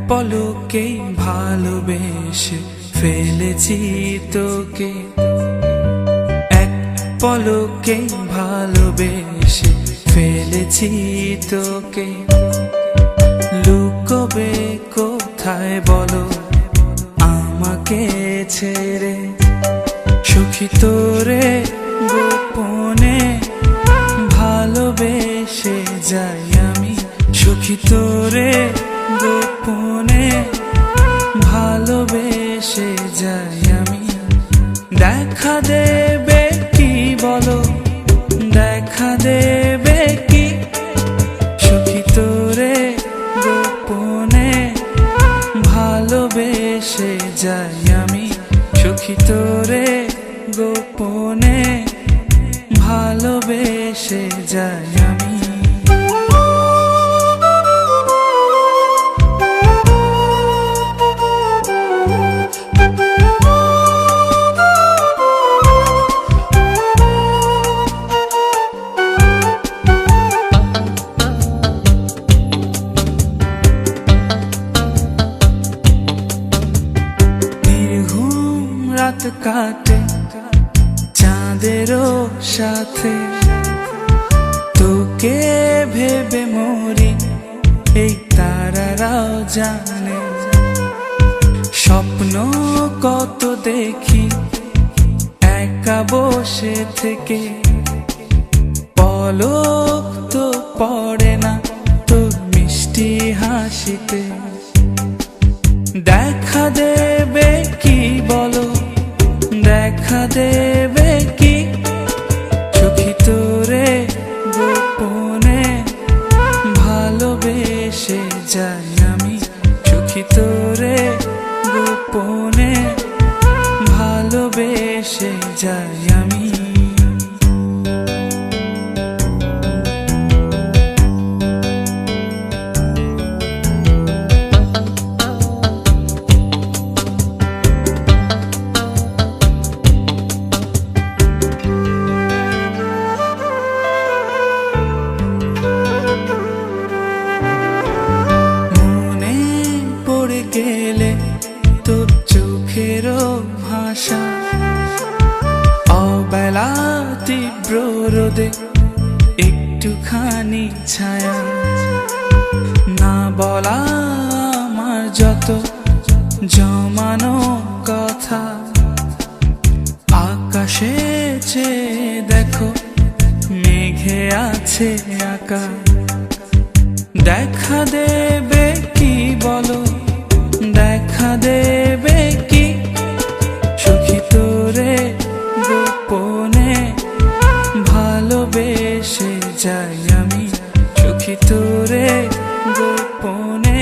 পলকেই ভালোবেসে ফেলেছি তোকে, এক পলকেই ভালোবেসে ফেলেছি তোকে। লুকোবে কোথায় বলো আমাকে ছেড়ে, সখী তোরে গোপনে ভালোবেসে যাই আমি, সখী তোরে গোপনে ভালোবেসে যাই আমি। দেখা দেবে কি বলো, দেখা দেবে কি, সখী তোরে গোপনে ভালোবেসে যাই আমি, সখী তোরে গোপনে ভালোবেসে যাই আমি। রাত কাটে চাঁদেরও সাথে, তোকে ভেবে মরি এই তারারাও জানে। স্বপ্ন কত দেখি একা বসে থেকে, পলক তো পড়ে না তোর মিষ্টি হাসিতে। দেখা দেবে কি বলো, দেখা দেবে কি, সখী তোরে গোপনে ভালোবেসে যাই আমি, সখী তোরে গোপনে ভালোবেসে যাই আমি। গেলে তোর চোখেরও ভাষা, অবেলা তীব্র রোদে একটুখানি ছায়া, না বলা আমার যত জমানো কথা। আকাশে চেয়ে দেখো মেঘে আছে আঁকা, দেখা দেবে কি বলো, দেখা দেবে কি, সখী তোরে গোপনে ভালোবেসে যাই আমি, সখী তোরে গোপনে